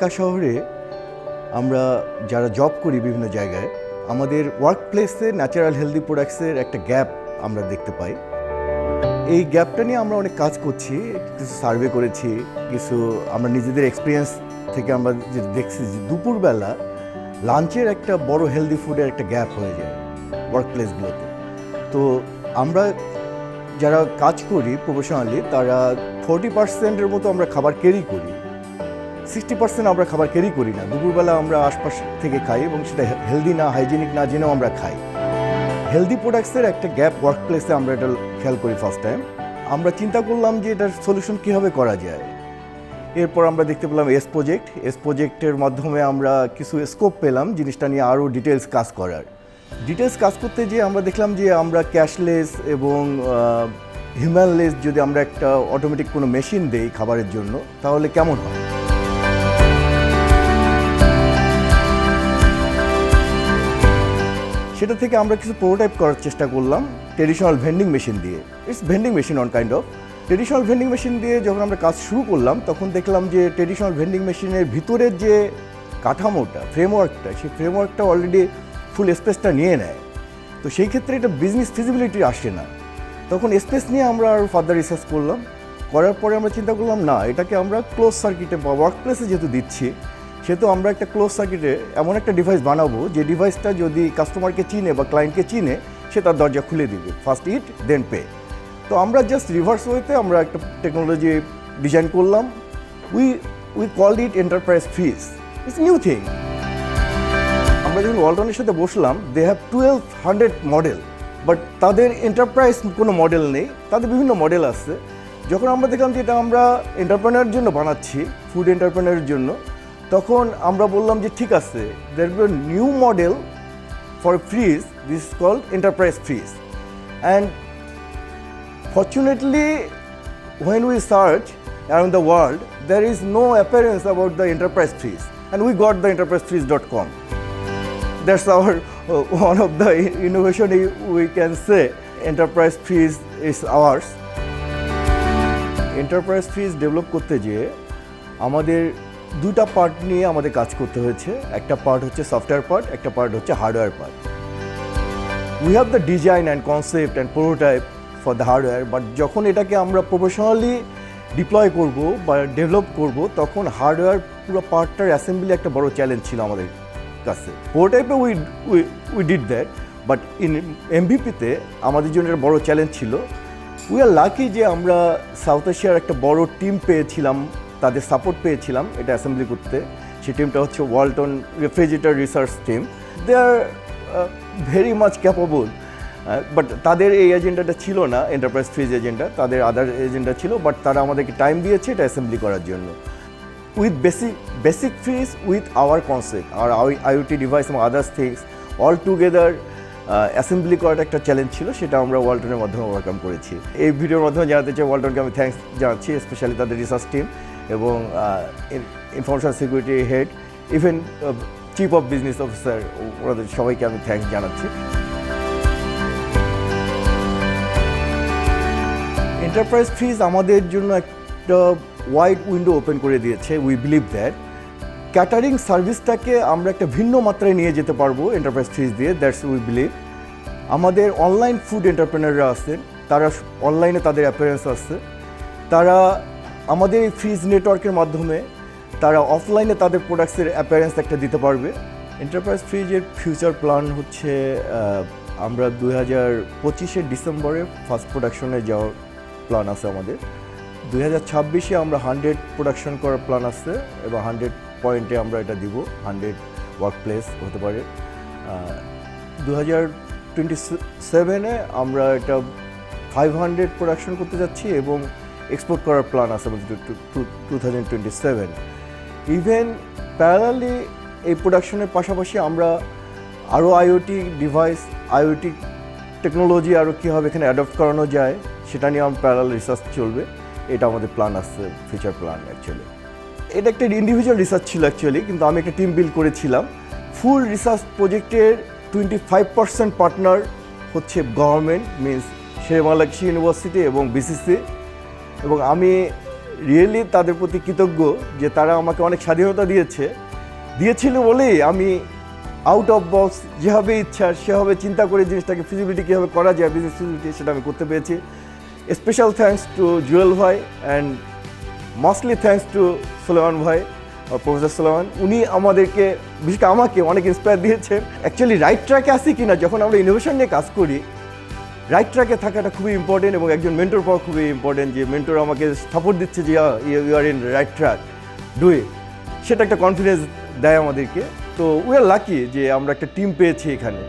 ঢাকা শহরে আমরা যারা জব করি বিভিন্ন জায়গায় আমাদের ওয়ার্ক প্লেসে ন্যাচারাল হেলদি প্রোডাক্টসের একটা গ্যাপ আমরা দেখতে পাই। এই গ্যাপটা নিয়ে আমরা অনেক কাজ করছি, কিছু সার্ভে করেছি, কিছু আমরা নিজেদের এক্সপিরিয়েন্স থেকে আমরা যে দেখছি যে দুপুরবেলা লাঞ্চের একটা বড় হেলদি ফুডের একটা গ্যাপ হয়ে যায় ওয়ার্ক প্লেসগুলোতে। তো আমরা যারা কাজ করি প্রফেশনালি তারা 40%-এর মতো আমরা খাবার ক্যারি করি, 60% আমরা খাবার ক্যারি করি না। দুপুরবেলা আমরা আশপাশ থেকে খাই এবং সেটা হেলদি না, হাইজেনিক না জেনেও আমরা খাই। হেলদি প্রোডাক্টসের একটা গ্যাপ ওয়ার্ক প্লেসে আমরা এটা খেয়াল করি ফার্স্ট টাইম। আমরা চিন্তা করলাম যে এটার সলিউশন কীভাবে করা যায়। এরপর আমরা দেখতে পেলাম এস প্রজেক্টের মাধ্যমে আমরা কিছু স্কোপ পেলাম জিনিসটা নিয়ে আরও ডিটেলস কাজ করার। ডিটেলস কাজ করতে গিয়ে আমরা দেখলাম যে আমরা ক্যাশলেস এবং হিউম্যানলেস যদি আমরা একটা অটোমেটিক কোনো মেশিন দেই খাবারের জন্য তাহলে কেমন হয়। সেটা থেকে আমরা কিছু প্রোটোটাইপ করার চেষ্টা করলাম ট্রেডিশনাল ভেন্ডিং মেশিন দিয়ে। It's vending machine on kind of. Traditional vending machine দিয়ে যখন আমরা কাজ শুরু করলাম তখন দেখলাম যে ট্রেডিশনাল ভেন্ডিং মেশিনের ভিতরের যে কাঠামোটা, ফ্রেমওয়ার্কটা, সেই ফ্রেমওয়ার্কটা অলরেডি ফুল স্পেসটা নিয়ে নেয়। তো সেই ক্ষেত্রে এটা বিজনেস ফিজিবিলিটি আসে না। তখন স্পেস নিয়ে আমরা আরও ফার্দার রিসার্চ করলাম। করার পরে আমরা চিন্তা করলাম না, এটাকে আমরা ক্লোজ সার্কিটে বা ওয়ার্ক প্লেসে যেহেতু দিচ্ছি সেহেতু আমরা একটা ক্লোজ সার্কিটে এমন একটা ডিভাইস বানাবো যে ডিভাইসটা যদি কাস্টমারকে চিনে বা ক্লায়েন্টকে চিনে সে তার দরজা খুলে দিবে, ফার্স্ট ইট দেন পে। তো আমরা জাস্ট রিভার্স ওয়েতে আমরা একটা টেকনোলজি ডিজাইন করলাম। We called it enterprise fridge. It's new thing. আমরা যখন ওয়ালটনের সাথে বসলাম, দে হ্যাভ 1200 মডেল, বাট তাদের এন্টারপ্রাইজ কোনো মডেল নেই, তাদের বিভিন্ন মডেল আছে। যখন আমরা দেখলাম যে এটা আমরা এন্টারপ্রেনারের জন্য বানাচ্ছি, ফুড এন্টারপ্রেনারের জন্য, তখন আমরা বললাম যে ঠিক আছে, there will be new model for fridge, this is called enterprise fridge. And fortunately when we search around the world, there is no appearance about the enterprise freeze, and we got the enterprisefreeze.com. That's our one of the innovation we can say. Enterprise freeze is ours. Enterprise freeze develop করতে গিয়ে আমাদের দুটা part নিয়ে আমাদের কাজ করতে হয়েছে। একটা পার্ট হচ্ছে সফটওয়্যার পার্ট, একটা পার্ট হচ্ছে hardware part. We have the design and concept and prototype for the hardware, but যখন এটাকে আমরা প্রফেশনালি ডিপ্লয় করব বা ডেভেলপ করব তখন হার্ডওয়্যার পুরো পার্টটার অ্যাসেম্বলি একটা বড় চ্যালেঞ্জ ছিল আমাদের কাছে। প্রোটোটাইপে we did that, but in এমভিপিতে আমাদের জন্য একটা বড় চ্যালেঞ্জ ছিল। উই আর লাকি যে আমরা সাউথ এশিয়ার একটা বড় টিম পেয়েছিলাম, তাদের সাপোর্ট পেয়েছিলাম এটা অ্যাসেম্বলি করতে। সেই টিমটা হচ্ছে Walton refrigerator research team. They are very much capable, but তাদের এই এজেন্ডাটা ছিল না, এন্টারপ্রাইজ ফ্রিজ এজেন্ডা, তাদের আদার এজেন্ডা ছিল, বাট তারা আমাদেরকে টাইম দিয়েছে এটা অ্যাসেম্বলি করার জন্য। With basic fridge with our concept আর আইওটি ডিভাইস এবং others things all together assembly করাটা একটা চ্যালেঞ্জ ছিল, সেটা আমরা ওয়ালটনের মাধ্যমে ওভারকাম করেছি। এই ভিডিওর মাধ্যমে জানাতে চাই ওয়ালটনকে আমি থ্যাঙ্কস জানাচ্ছি, স্পেশালি তাদের রিসার্চ টিম এবং information security head, even chief of business officer, ওনাদের সবাইকে আমি থ্যাঙ্কস জানাচ্ছি। এন্টারপ্রাইজ ফ্রিজ আমাদের জন্য একটা ওয়াইড উইন্ডো ওপেন করে দিয়েছে। উই বিলিভ দ্যাট ক্যাটারিং সার্ভিসটাকে আমরা একটা ভিন্ন মাত্রায় নিয়ে যেতে পারবো এন্টারপ্রাইজ ফ্রিজ দিয়ে, দ্যাটস উই বিলিভ। আমাদের অনলাইন ফুড এন্টারপ্রেনাররা আছেন, তারা অনলাইনে তাদের অ্যাপিয়ারেন্স আছে, তারা আমাদের এই ফ্রিজ নেটওয়ার্কের মাধ্যমে তারা অফলাইনে তাদের প্রোডাক্টসের অ্যাপিয়ারেন্স একটা দিতে পারবে। এন্টারপ্রাইজ ফ্রিজের ফিউচার প্ল্যান হচ্ছে আমরা 2025 ডিসেম্বরে ফার্স্ট প্রোডাকশনে যাওয়ার প্ল্যান আছে আমাদের। 2026 আমরা 100 প্রোডাকশন করার প্ল্যান আছে এবং 100 পয়েন্টে আমরা এটা দিব, 100 ওয়ার্ক প্লেস হতে পারে। 2027 আমরা এটা 500 প্রোডাকশন করতে যাচ্ছি এবং এক্সপোর্ট করার প্ল্যান আছে 2027। ইভেন প্যারালালি এই প্রোডাকশনের পাশাপাশি আমরা আরও আইওটি ডিভাইস, আইওটি টেকনোলজি আরও কীভাবে এখানে অ্যাডপ্ট করানো যায় সেটা নিয়ে আমার প্যারালাল রিসার্চ চলবে। এটা আমাদের প্ল্যান আসছে, ফিউচার প্ল্যান অ্যাকচুয়ালি। এটা একটা ইন্ডিভিজুয়াল রিসার্চ ছিল অ্যাকচুয়ালি, কিন্তু আমি একটা টিম বিল্ড করেছিলাম। ফুল রিসার্চ প্রজেক্টের 25% পার্টনার হচ্ছে গভর্নমেন্ট, মিনস শেরেবাংলা কৃষি ইউনিভার্সিটি এবং বিসিসি, এবং আমি রিয়েলি তাদের প্রতি কৃতজ্ঞ যে তারা আমাকে অনেক স্বাধীনতা দিয়েছিল বলেই আমি আউট অফ বক্স যেভাবে ইচ্ছা সেভাবে চিন্তা করে জিনিসটাকে ফিজিবিলিটি কীভাবে করা যায়, বিজনেস ফিজিবিলিটি, সেটা আমি করতে পেরেছি। স্পেশাল থ্যাঙ্কস টু জুয়েল ভাই and mostly thanks to Suleman ভাই, প্রফেসর সুলেমান। উনি আমাদেরকে, বিশেষ করে আমাকে অনেক ইন্সপায়ার দিয়েছেন। অ্যাকচুয়ালি রাইট ট্র্যাকে আসি কিনা, যখন আমরা ইনোভেশন নিয়ে কাজ করি, রাইট ট্র্যাকে থাকাটা খুবই ইম্পর্টেন্ট এবং একজন মেন্টর পাওয়া খুবই ইম্পর্টেন্ট, যে মেন্টর আমাকে সাপোর্ট দিচ্ছে যে you are in right track, do it, সেটা একটা কনফিডেন্স দেয় আমাদেরকে। তো উই আর লাকি যে আমরা একটা টিম পেয়েছি এখানে।